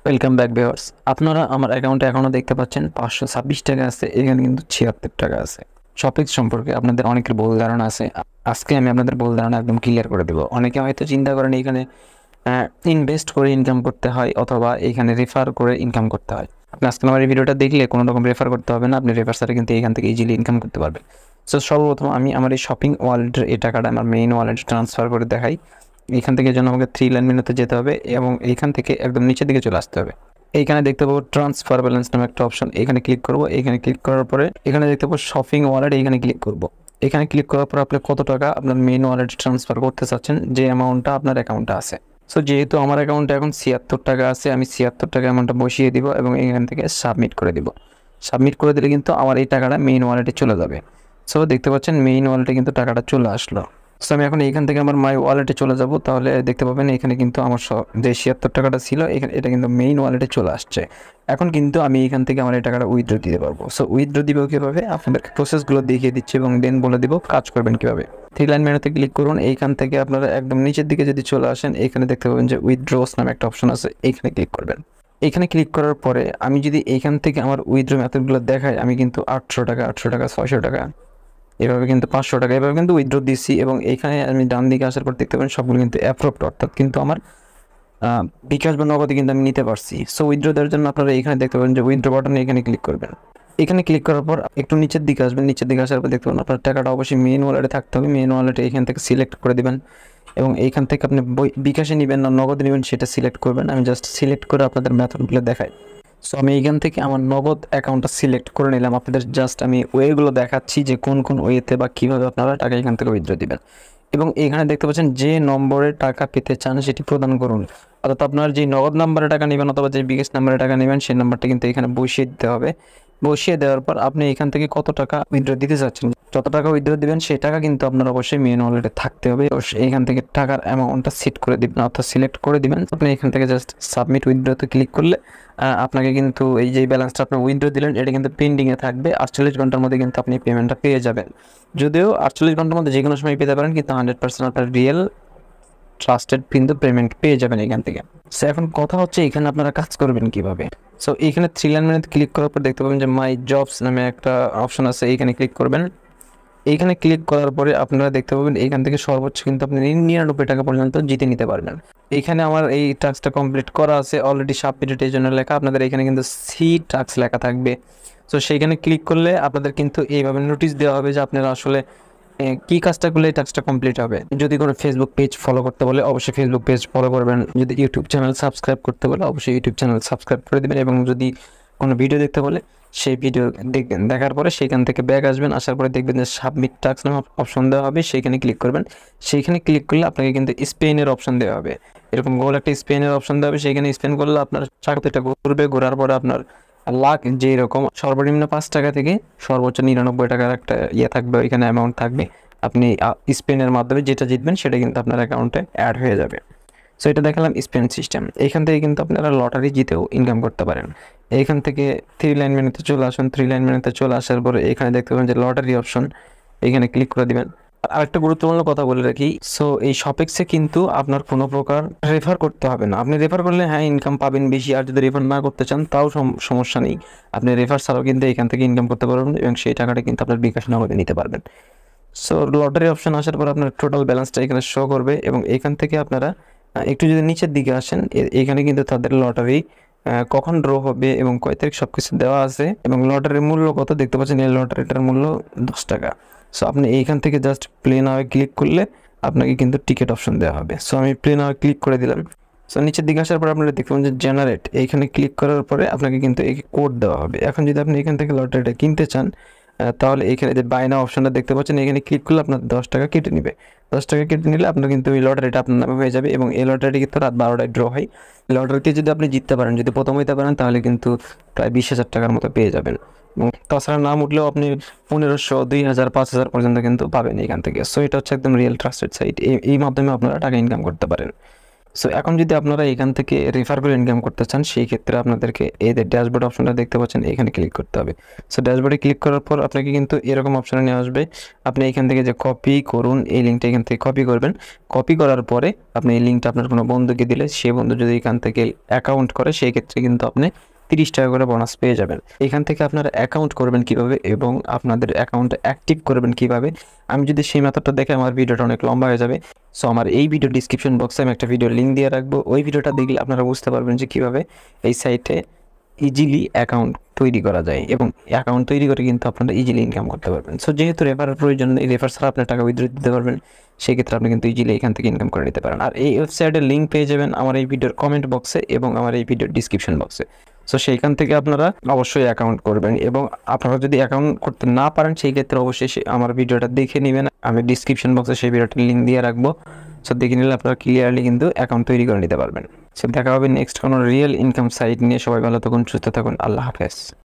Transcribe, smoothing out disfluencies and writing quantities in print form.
Welcome back viewers. আপনারা আমার অ্যাকাউন্টে এখনও দেখতে পাচ্ছেন 526 টাকা আছে, এখানে কিন্তু 76 টাকা আছে। শপিং সম্পর্কে আপনাদের অনেকের ভুল ধারণা আছে। আজকে আমি আপনাদের ভুল ধারণা একদম ক্লিয়ার করে দেবো। অনেকে হয়তো চিন্তা করেন এখানে ইনভেস্ট করে ইনকাম করতে হয় অথবা এখানে রেফার করে ইনকাম করতে হয়। আপনি আজকে আমার এই ভিডিওটা দেখলে কোনো রকম রেফার করতে হবে না, আপনি রেফার ছাড়া কিন্তু এখান থেকে ইজিলি ইনকাম করতে পারবেন। সো সর্বপ্রথম আমি আমার এই শপিং ওয়ালেটের এই টাকাটা আমার মেইন ওয়ালেটে ট্রান্সফার করে দেখাই। এখান থেকে যেন আমাকে 3 লাইন মেনুতে যেতে হবে এবং এইখান থেকে একদম নিচের দিকে চলে আসতে হবে। এইখানে দেখতে পাবো ট্রান্সফার ব্যালেন্স নামে একটা অপশন, এখানে ক্লিক করব। এখানে ক্লিক করার পরে এখানে দেখতে পাবো শপিং ওয়ালেট, এখানে ক্লিক করব। এখানে ক্লিক করার পর আপনি কত টাকা আপনার মেইন ওয়ালেটে ট্রান্সফার করতে চাচ্ছেন, যে অ্যামাউন্টটা আপনার অ্যাকাউন্টে আছে। সো যেহেতু আমার অ্যাকাউন্টে এখন 76 টাকা আছে, আমি 76 টাকা অ্যামাউন্টটা বসিয়ে দিব এবং এখান থেকে সাবমিট করে দিব। সাবমিট করে দিলে কিন্তু আমার এই টাকাটা মেইন ওয়ালেটে চলে যাবে। সো দেখতে পাচ্ছেন মেইন ওয়ালেটে কিন্তু টাকাটা চলে আসলো। সো আমি এখন এইখান থেকে আমার মাই ওয়ালেটে চলে যাব, তাহলে দেখতে পাবেন এখানে কিন্তু আমার যে 76 টাকাটা ছিল এখানে এটা কিন্তু মেইন ওয়ালেটে চলে আসছে। এখন কিন্তু আমি এখান থেকে আমার এই টাকাটা উইথড্র দিতে পারবো। সো উইথড্র দিব কীভাবে, আপনাদেরকে প্রসেসগুলো দেখিয়ে দিচ্ছি এবং দেন বলে দিব কাজ করবেন কীভাবে। 3 লাইন মেনুতে ক্লিক করুন। এইখান থেকে আপনারা একদম নিচের দিকে যদি চলে আসেন, এখানে দেখতে পাবেন যে উইথড্রস নামে একটা অপশন আছে, এইখানে ক্লিক করবেন। এখানে ক্লিক করার পরে আমি যদি এইখান থেকে আমার উইথড্র মেথডগুলো দেখাই, আমি কিন্তু 800 টাকা 600 টাকা এভাবে কিন্তু 500 টাকা এভাবে কিন্তু উইথড্র দিচ্ছি এবং এখানে আমি ডান দিকে আসার পর দেখতে পাবেন সবগুলো কিন্তু অ্যাপ্রুভড, অর্থাৎ কিন্তু আমার বিকাশ বা নগদে কিন্তু আমি নিতে পারছি। সো উইথড্র দেওয়ার জন্য আপনারা এখানে দেখতে পাবেন যে উইথড্র বাটনে এখানে ক্লিক করবেন। এখানে ক্লিক করার পর একটু নিচের দিকে আসবেন, নিচের দিকে আসার পর দেখতে পাবেন আপনার টাকাটা অবশ্যই মেইন ওয়ালেটে থাকতে হবে। মেইন ওয়ালেটে এখান থেকে সিলেক্ট করে দেবেন এবং এইখান থেকে আপনি বিকাশে নেবেন না নগদে নেবেন সেটা সিলেক্ট করবেন। আমি জাস্ট সিলেক্ট করে আপনাদের মেথডগুলো দেখাই। সো আমি এইখান থেকে আমার নগদ অ্যাকাউন্টটা সিলেক্ট করে নিলাম। আপনাদের জাস্ট আমি ওয়েগুলো দেখাচ্ছি যে কোন কোন ওয়েতে বা কীভাবে আপনারা টাকা এখান থেকে উইথড্র দিবেন। এবং এখানে দেখতে পাচ্ছেন যে নম্বরে টাকা পেতে চান সেটি প্রদান করুন, অর্থাৎ আপনার যে নগদ নাম্বারে টাকা নেবেন অথবা যে বিকাশ নাম্বারে টাকা নেবেন সেই নাম্বারটা কিন্তু এখানে বসিয়ে দিতে হবে। বসিয়ে দেওয়ার পর আপনি এখান থেকে কত টাকা উইথড্র দিতে চাচ্ছেন, যত টাকা উইথড্র দিবেন সেই টাকা কিন্তু আপনার অবশ্যই মেইন ওয়ালেটে থাকতে হবে। এখান থেকে টাকার অ্যামাউন্টটা সেট করে দিবেন অর্থাৎ সিলেক্ট করে দিবেন। আপনি এখান থেকে জাস্ট সাবমিট উইথড্রতে ক্লিক করলে আপনাকে কিন্তু এই যে ব্যালেন্সটা আপনি উইথড্র দিলেন এটা কিন্তু পেন্ডিংয়ে থাকবে। 48 ঘন্টার মধ্যে কিন্তু আপনি পেমেন্টটা পেয়ে যাবেন। যদিও 48 ঘন্টার মধ্যে যে কোনো সময় পেতে পারেন, কিন্তু 100% আপনার রিয়েল ট্রাস্টেড কিন্তু পেমেন্ট পেয়ে যাবেন এখান থেকে। সো এখন কথা হচ্ছে এখানে আপনারা কাজ করবেন কিভাবে। সো এখানে 3 লাইন মেনুতে ক্লিক করার পর দেখতে পাবেন যে মাই জবস নামে একটা অপশন আছে, এইখানে ক্লিক করবেন। এইখানে ক্লিক করার পরে আপনারা দেখতে পাবেন এইখান থেকে সর্বোচ্চ কিন্তু আপনি 99 টাকা পর্যন্ত জিতে নিতে পারবেন। এইখানে আমার এই টাস্কটা কমপ্লিট করা আছে অলরেডি, সাবমিটেড এই জন্য লেখা। আপনাদের এখানে কিন্তু সি টাস্ক লেখা থাকবে। সো সেইখানে ক্লিক করলে আপনাদের কিন্তু এইভাবে নোটিশ দেওয়া হবে যে আপনারা আসলে কী কাজটা করলে এই টাস্কটা কমপ্লিট হবে। যদি কোনো ফেসবুক পেজ ফলো করতে বলে অবশ্যই ফেসবুক পেজ ফলো করবেন, যদি ইউটিউব চ্যানেল সাবস্ক্রাইব করতে বলে অবশ্যই ইউটিউব চ্যানেল সাবস্ক্রাইব করে দেবেন এবং যদি কোনো ভিডিও দেখতে বলে সেই ভিডিও দেখবেন। দেখার পরে সেইখান থেকে ব্যাক আসবেন, আসার পরে দেখবেন যে সাবমিট টাস্ক নামে অপশন দেওয়া হবে, সেইখানে ক্লিক করবেন। সেইখানে ক্লিক করলে আপনাকে কিন্তু স্পেনের অপশন দেওয়া হবে, এরকম গোল একটা স্পেনের অপশন দেওয়া হবে। সেইখানে স্পেন করলে আপনার চাকরিটা ঘুরবে, ঘোরার পরে আপনার লাখ যেরকম সর্বনিম্ন 5 টাকা থেকে সর্বোচ্চ 99 টাকার একটা থাকবে, ওইখানে অ্যামাউন্ট থাকবে। আপনি স্পেনের মাধ্যমে যেটা জিতবেন সেটা কিন্তু আপনার অ্যাকাউন্টে অ্যাড হয়ে যাবে। সো এটা দেখালাম স্পেন সিস্টেম। এইখান থেকে কিন্তু আপনারা লটারি জিতেও ইনকাম করতে পারেন। এইখান থেকে 3 লাইন মেনুতে চলে আসুন। 3 লাইন মেনুতে চলে আসার পরে এখানে দেখতে পাবেন যে লটারি অপশন, এখানে ক্লিক করে দিবেন। আরেকটা গুরুত্বপূর্ণ কথা বলে রাখি, সো এই শপেক্সে কিন্তু আপনার কোনো প্রকার রেফার করতে হবে না। আপনি রেফার করলে হ্যাঁ ইনকাম পাবেন বেশি, আর যদি রেফার না করতে চান তাও সমস্যা নেই। আপনি রেফার ছাড়াও কিন্তু এখান থেকে ইনকাম করতে পারবেন এবং সেই টাকাটা কিন্তু আপনার বিকাশ নগদে নিতে পারবেন। সো লটারি অপশন আসার পর আপনার টোটাল ব্যালেন্সটা এখানে শো করবে এবং এখান থেকে আপনারা একটু যদি নিচের দিকে আসেন, এখানে কিন্তু তাদের লটারি কখন ড্র হবে এবং কয় তারিখ সব কিছু দেওয়া আছে এবং লটারির মূল্য কত দেখতে পাচ্ছেন। এই লটারিটার মূল্য 10 টাকা। সো আপনি এইখান থেকে জাস্ট প্লে নাও ক্লিক করলে আপনাকে কিন্তু টিকিট অপশন দেওয়া হবে। সো আমি প্লে নাও ক্লিক করে দিলাম। সো নিচের দিকে আসার পর আপনারা দেখতে পাবেন যে জেনারেট, এইখানে ক্লিক করার পরে আপনাকে কিন্তু এই কোড দেওয়া হবে। এখন যদি আপনি এখান থেকে লটারিটা কিনতে চান তাহলে এখানে যে বাই নাও অপশনটা দেখতে পাচ্ছেন, এখানে ক্লিক করলে আপনার 10 টাকা কেটে নেবে। 10 টাকা কেটে নিলে আপনার কিন্তু এই লটারিটা আপনার নামে হয়ে যাবে এবং এই লটারিটি কিন্তু রাত 12টায় ড্র হয়। লটারিতে যদি আপনি জিততে পারেন, যদি প্রথম হইতে পারেন তাহলে কিন্তু প্রায় 20,000 টাকার মতো পেয়ে যাবেন এবং তাছাড়া নাম উঠলেও আপনি 1500, 2000, 5000 পর্যন্ত কিন্তু পাবেন এখান থেকে। সো এটা হচ্ছে একদম রিয়েল ট্রাস্টেড সাইট, এই মাধ্যমে আপনারা টাকা ইনকাম করতে পারেন। সো এখন যদি আপনারা এখান থেকে রেফার করে ইনকাম করতে চান, সেই ক্ষেত্রে আপনাদেরকে এদের ড্যাশবোর্ড অপশনটা দেখতে পাচ্ছেন, এখানে ক্লিক করতে হবে। সো ড্যাশবোর্ডে ক্লিক করার পর আপনাকে কিন্তু এরকম অপশনে নিয়ে আসবে। আপনি এখান থেকে যে কপি করুন, এই লিঙ্কটা এখান থেকে কপি করবেন। কপি করার পরে আপনি এই লিঙ্কটা আপনার কোনো বন্ধুকে দিলে, সে বন্ধু যদি এখান থেকে অ্যাকাউন্ট করে, সেই ক্ষেত্রে কিন্তু আপনি 30 টাকা করে বোনাস পেয়ে যাবেন। এখান থেকে আপনারা অ্যাকাউন্ট করবেন কিভাবে এবং আপনাদের অ্যাকাউন্টে অ্যাক্টিভ করবেন কিভাবে, আমি যদি সেই মেথডটা দেখে আমার ভিডিওটা অনেক লম্বা হয়ে যাবে। সো আমার এই ভিডিও ডিসক্রিপশন বক্সে আমি একটা ভিডিও লিঙ্ক দিয়ে রাখবো। ওই ভিডিওটা দেখলে আপনারা বুঝতে পারবেন যে কীভাবে এই সাইটে ইজিলি অ্যাকাউন্ট তৈরি করা যায় এবং অ্যাকাউন্ট তৈরি করে কিন্তু আপনারা ইজিলি ইনকাম করতে পারবেন। সো যেহেতু রেফারের প্রয়োজন নেই, রেফার ছাড়া আপনার টাকা উইথড্র দিতে পারবেন, সেক্ষেত্রে আপনি কিন্তু ইজিলি এখান থেকে ইনকাম করে নিতে পারেন। আর এই ওয়েবসাইটের লিঙ্ক পেয়ে যাবেন আমার এই ভিডিওর কমেন্ট বক্সে এবং আমার এই ভিডিওর ডিসক্রিপশন বক্সে। সো সেইখান থেকে আপনারা অবশ্যই অ্যাকাউন্ট করবেন এবং আপনারা যদি অ্যাকাউন্ট করতে না পারেন, সেই ক্ষেত্রে অবশ্যই আমার ভিডিওটা দেখে নেবেন। আমি ডিসক্রিপশন বক্সে সেই ভিডিওটার লিঙ্ক দিয়ে রাখবো। সো দেখে নিলে আপনারা ক্লিয়ারলি কিন্তু অ্যাকাউন্ট তৈরি করে নিতে পারবেন। সো দেখা হবে নেক্সট কোনো রিয়েল ইনকাম সাইট নিয়ে। সবাই ভালো থাকুন, সুস্থ থাকুন, আল্লাহ হাফেজ।